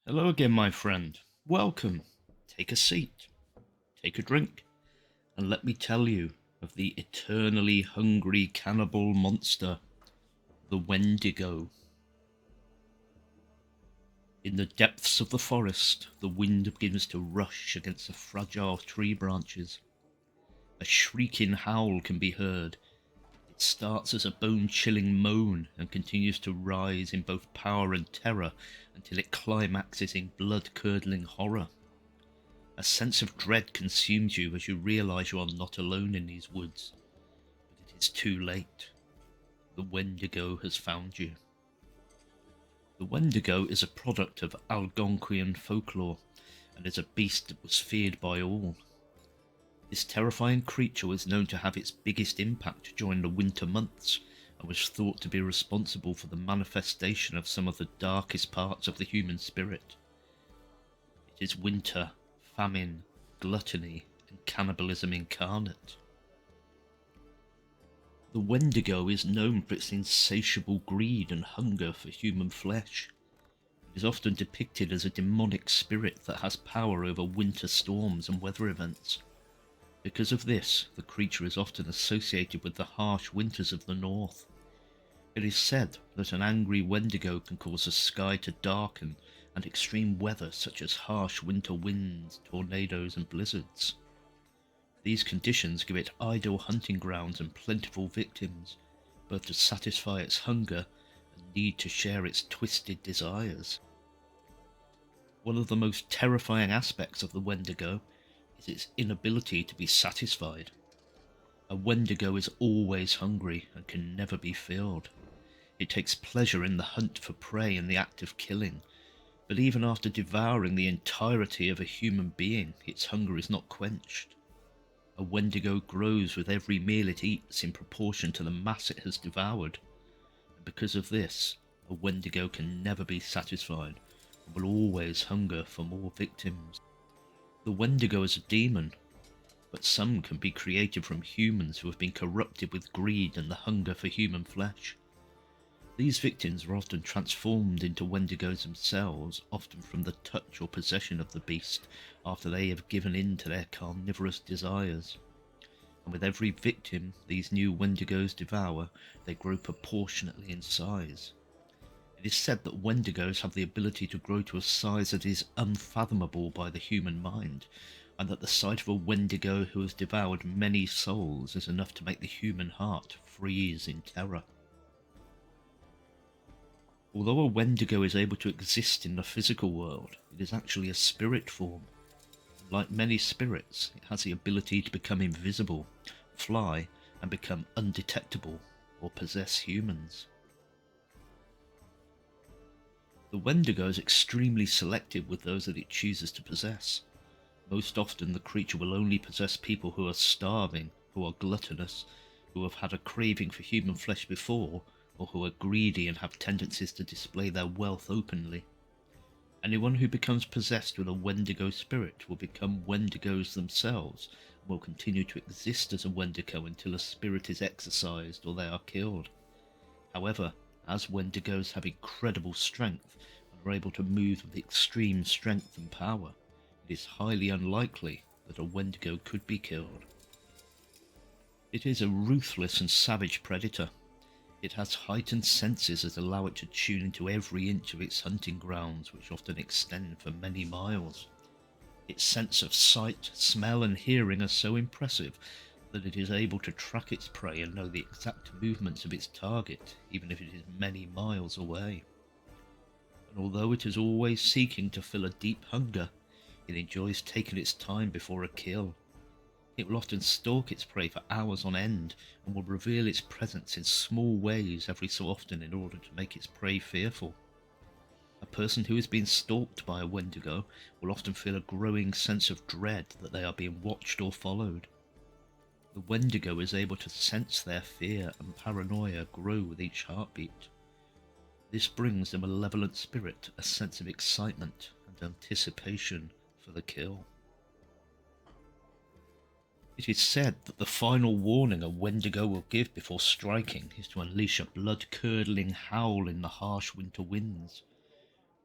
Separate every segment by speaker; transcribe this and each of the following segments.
Speaker 1: Hello again, my friend. Welcome. Take a seat, take a drink, and let me tell you of the eternally hungry cannibal monster, the Wendigo. In the depths of the forest, the wind begins to rush against the fragile tree branches. A shrieking howl can be heard. It starts as a bone-chilling moan and continues to rise in both power and terror until it climaxes in blood-curdling horror. A sense of dread consumes you as you realise you are not alone in these woods. But it is too late. The Wendigo has found you. The Wendigo is a product of Algonquin folklore and is a beast that was feared by all. This terrifying creature was known to have its biggest impact during the winter months and was thought to be responsible for the manifestation of some of the darkest parts of the human spirit. It is winter, famine, gluttony, and cannibalism incarnate. The Wendigo is known for its insatiable greed and hunger for human flesh. It is often depicted as a demonic spirit that has power over winter storms and weather events. Because of this, the creature is often associated with the harsh winters of the north. It is said that an angry Wendigo can cause the sky to darken and extreme weather such as harsh winter winds, tornadoes and blizzards. These conditions give it ideal hunting grounds and plentiful victims, both to satisfy its hunger and need to share its twisted desires. One of the most terrifying aspects of the Wendigo is its inability to be satisfied. A Wendigo is always hungry and can never be filled. It takes pleasure in the hunt for prey and the act of killing, but even after devouring the entirety of a human being, its hunger is not quenched. A Wendigo grows with every meal it eats in proportion to the mass it has devoured, and because of this, a Wendigo can never be satisfied and will always hunger for more victims. The Wendigo is a demon, but some can be created from humans who have been corrupted with greed and the hunger for human flesh. These victims are often transformed into Wendigos themselves, often from the touch or possession of the beast, after they have given in to their carnivorous desires. And with every victim these new Wendigos devour, they grow proportionately in size. It is said that Wendigos have the ability to grow to a size that is unfathomable by the human mind, and that the sight of a Wendigo who has devoured many souls is enough to make the human heart freeze in terror. Although a Wendigo is able to exist in the physical world, it is actually a spirit form. Like many spirits, it has the ability to become invisible, fly, and become undetectable, or possess humans. The Wendigo is extremely selective with those that it chooses to possess. Most often the creature will only possess people who are starving, who are gluttonous, who have had a craving for human flesh before, or who are greedy and have tendencies to display their wealth openly. Anyone who becomes possessed with a Wendigo spirit will become Wendigos themselves, and will continue to exist as a Wendigo until a spirit is exorcised or they are killed. However, as Wendigos have incredible strength and are able to move with extreme strength and power, it is highly unlikely that a Wendigo could be killed. It is a ruthless and savage predator. It has heightened senses that allow it to tune into every inch of its hunting grounds, which often extend for many miles. Its sense of sight, smell and hearing are so impressive that it is able to track its prey and know the exact movements of its target, even if it is many miles away. And although it is always seeking to fill a deep hunger, it enjoys taking its time before a kill. It will often stalk its prey for hours on end, and will reveal its presence in small ways every so often in order to make its prey fearful. A person who has been stalked by a Wendigo will often feel a growing sense of dread that they are being watched or followed. The Wendigo is able to sense their fear and paranoia grow with each heartbeat. This brings the malevolent spirit a sense of excitement and anticipation for the kill. It is said that the final warning a Wendigo will give before striking is to unleash a blood-curdling howl in the harsh winter winds.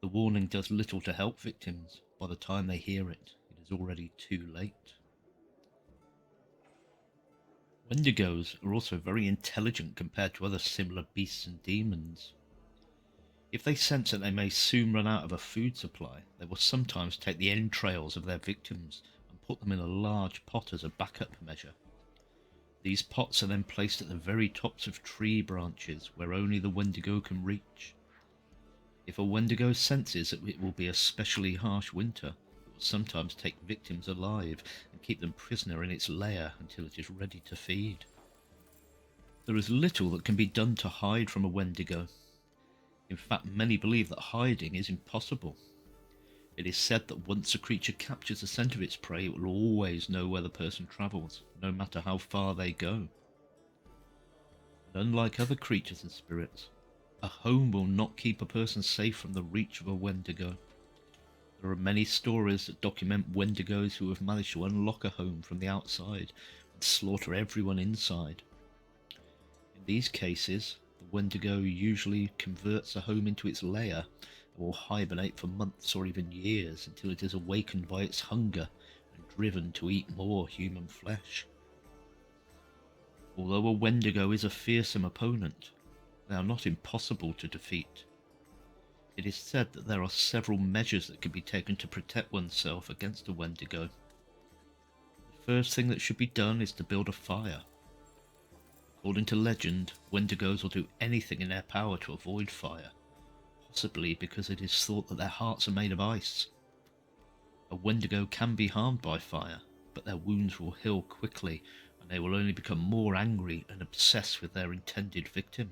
Speaker 1: The warning does little to help victims. By the time they hear it, it is already too late. Wendigos are also very intelligent compared to other similar beasts and demons. If they sense that they may soon run out of a food supply, they will sometimes take the entrails of their victims and put them in a large pot as a backup measure. These pots are then placed at the very tops of tree branches where only the Wendigo can reach. If a Wendigo senses that it will be a especially harsh winter, it will sometimes take victims alive and keep them prisoner in its lair until it is ready to feed. There is little that can be done to hide from a Wendigo. In fact, many believe that hiding is impossible. It is said that once a creature captures the scent of its prey, it will always know where the person travels, no matter how far they go. And unlike other creatures and spirits, a home will not keep a person safe from the reach of a Wendigo. There are many stories that document Wendigos who have managed to unlock a home from the outside and slaughter everyone inside. In these cases, the Wendigo usually converts a home into its lair and will hibernate for months or even years until it is awakened by its hunger and driven to eat more human flesh. Although a Wendigo is a fearsome opponent, they are not impossible to defeat. It is said that there are several measures that can be taken to protect oneself against a Wendigo. The first thing that should be done is to build a fire. According to legend, Wendigos will do anything in their power to avoid fire, possibly because it is thought that their hearts are made of ice. A Wendigo can be harmed by fire, but their wounds will heal quickly and they will only become more angry and obsessed with their intended victim.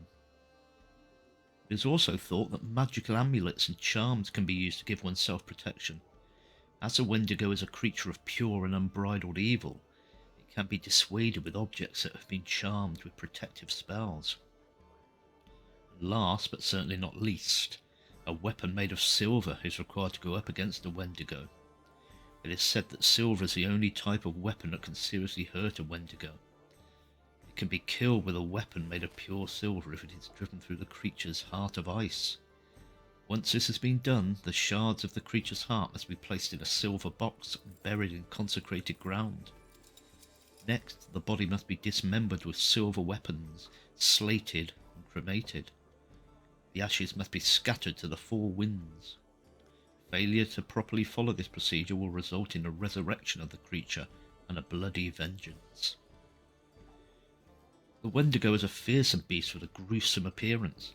Speaker 1: It is also thought that magical amulets and charms can be used to give oneself protection. As a Wendigo is a creature of pure and unbridled evil, it can be dissuaded with objects that have been charmed with protective spells. And last, but certainly not least, a weapon made of silver is required to go up against a Wendigo. It is said that silver is the only type of weapon that can seriously hurt a Wendigo. It can be killed with a weapon made of pure silver if it is driven through the creature's heart of ice. Once this has been done, the shards of the creature's heart must be placed in a silver box and buried in consecrated ground. Next, the body must be dismembered with silver weapons, slated and cremated. The ashes must be scattered to the four winds. Failure to properly follow this procedure will result in a resurrection of the creature and a bloody vengeance. The Wendigo is a fearsome beast with a gruesome appearance.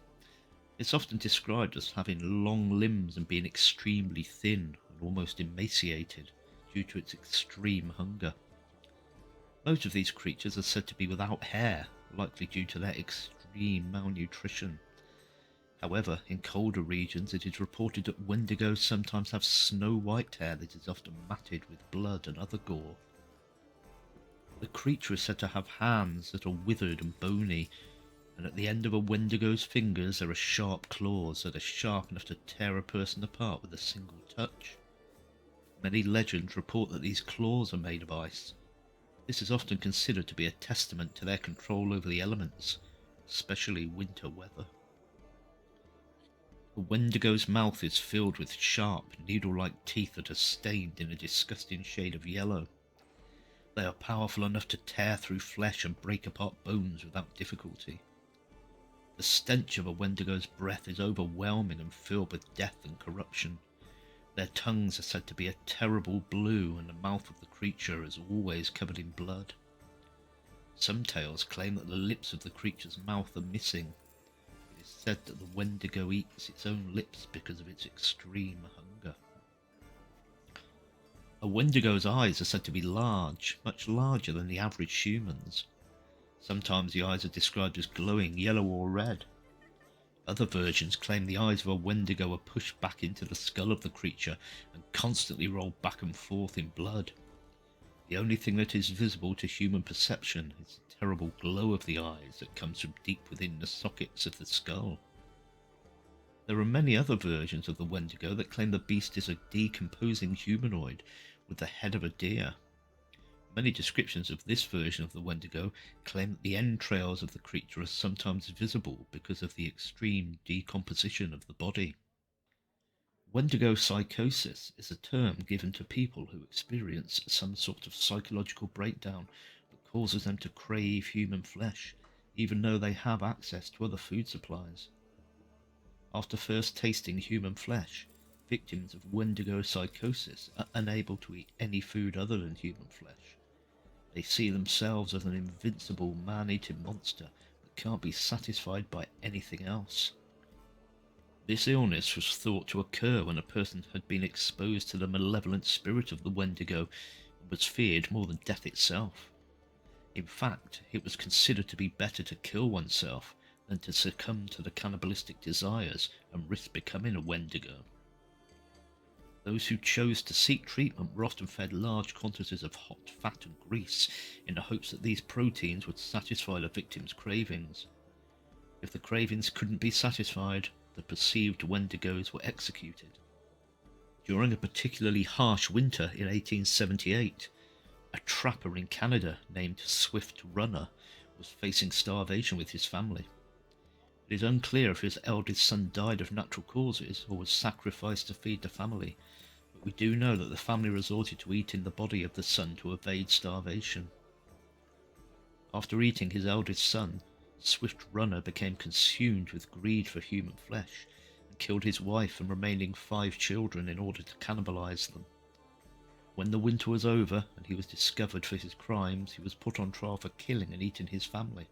Speaker 1: It's often described as having long limbs and being extremely thin and almost emaciated due to its extreme hunger. Most of these creatures are said to be without hair, likely due to their extreme malnutrition. However, in colder regions it is reported that Wendigos sometimes have snow-white hair that is often matted with blood and other gore. The creature is said to have hands that are withered and bony, and at the end of a Wendigo's fingers there are sharp claws that are sharp enough to tear a person apart with a single touch. Many legends report that these claws are made of ice. This is often considered to be a testament to their control over the elements, especially winter weather. The Wendigo's mouth is filled with sharp, needle-like teeth that are stained in a disgusting shade of yellow. They are powerful enough to tear through flesh and break apart bones without difficulty. The stench of a Wendigo's breath is overwhelming and filled with death and corruption. Their tongues are said to be a terrible blue, and the mouth of the creature is always covered in blood. Some tales claim that the lips of the creature's mouth are missing. It is said that the Wendigo eats its own lips because of its extreme hunger. A Wendigo's eyes are said to be large, much larger than the average human's. Sometimes the eyes are described as glowing yellow or red. Other versions claim the eyes of a Wendigo are pushed back into the skull of the creature and constantly roll back and forth in blood. The only thing that is visible to human perception is the terrible glow of the eyes that comes from deep within the sockets of the skull. There are many other versions of the Wendigo that claim the beast is a decomposing humanoid with the head of a deer. Many descriptions of this version of the Wendigo claim that the entrails of the creature are sometimes visible because of the extreme decomposition of the body. Wendigo psychosis is a term given to people who experience some sort of psychological breakdown that causes them to crave human flesh, even though they have access to other food supplies. After first tasting human flesh, victims of Wendigo psychosis are unable to eat any food other than human flesh. They see themselves as an invincible man-eating monster that can't be satisfied by anything else. This illness was thought to occur when a person had been exposed to the malevolent spirit of the Wendigo and was feared more than death itself. In fact, it was considered to be better to kill oneself than to succumb to the cannibalistic desires and risk becoming a Wendigo. Those who chose to seek treatment were often fed large quantities of hot fat and grease in the hopes that these proteins would satisfy the victim's cravings. If the cravings couldn't be satisfied, the perceived Wendigos were executed. During a particularly harsh winter in 1878, a trapper in Canada named Swift Runner was facing starvation with his family. It is unclear if his eldest son died of natural causes or was sacrificed to feed the family, but we do know that the family resorted to eating the body of the son to evade starvation. After eating his eldest son, Swift Runner became consumed with greed for human flesh and killed his wife and remaining 5 children in order to cannibalize them. When the winter was over and he was discovered for his crimes, he was put on trial for killing and eating his family.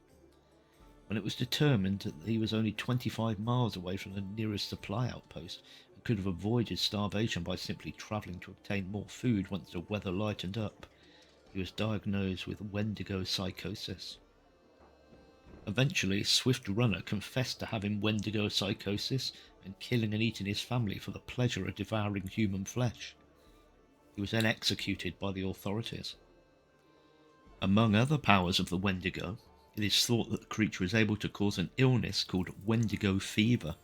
Speaker 1: When it was determined that he was only 25 miles away from the nearest supply outpost and could have avoided starvation by simply travelling to obtain more food once the weather lightened up, he was diagnosed with Wendigo psychosis. Eventually, Swift Runner confessed to having Wendigo psychosis and killing and eating his family for the pleasure of devouring human flesh. He was then executed by the authorities. Among other powers of the Wendigo, it is thought that the creature is able to cause an illness called Wendigo fever.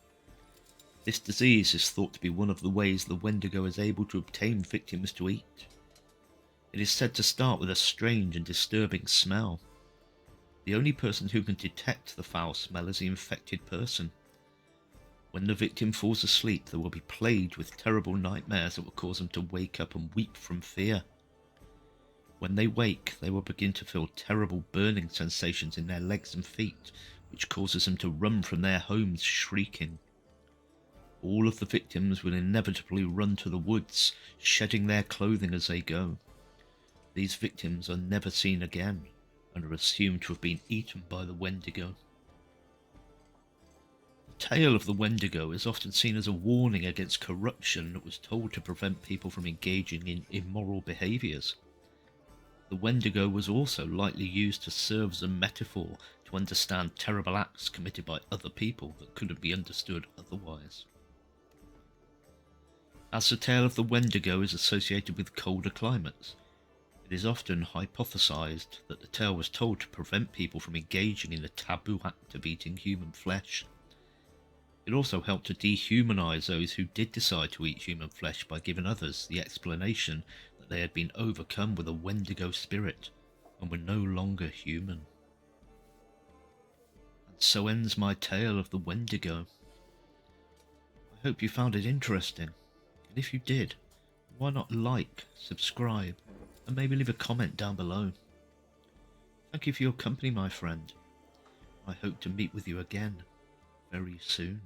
Speaker 1: This disease is thought to be one of the ways the Wendigo is able to obtain victims to eat. It is said to start with a strange and disturbing smell. The only person who can detect the foul smell is the infected person. When the victim falls asleep, they will be plagued with terrible nightmares that will cause them to wake up and weep from fear. When they wake, they will begin to feel terrible burning sensations in their legs and feet, which causes them to run from their homes shrieking. All of the victims will inevitably run to the woods, shedding their clothing as they go. These victims are never seen again, and are assumed to have been eaten by the Wendigo. The tale of the Wendigo is often seen as a warning against corruption that was told to prevent people from engaging in immoral behaviours. The Wendigo was also likely used to serve as a metaphor to understand terrible acts committed by other people that couldn't be understood otherwise. As the tale of the Wendigo is associated with colder climates, it is often hypothesized that the tale was told to prevent people from engaging in the taboo act of eating human flesh. It also helped to dehumanize those who did decide to eat human flesh by giving others the explanation that they had been overcome with a Wendigo spirit and were no longer human. And so ends my tale of the Wendigo. I hope you found it interesting, and if you did, why not like, subscribe, and maybe leave a comment down below. Thank you for your company, my friend. I hope to meet with you again very soon.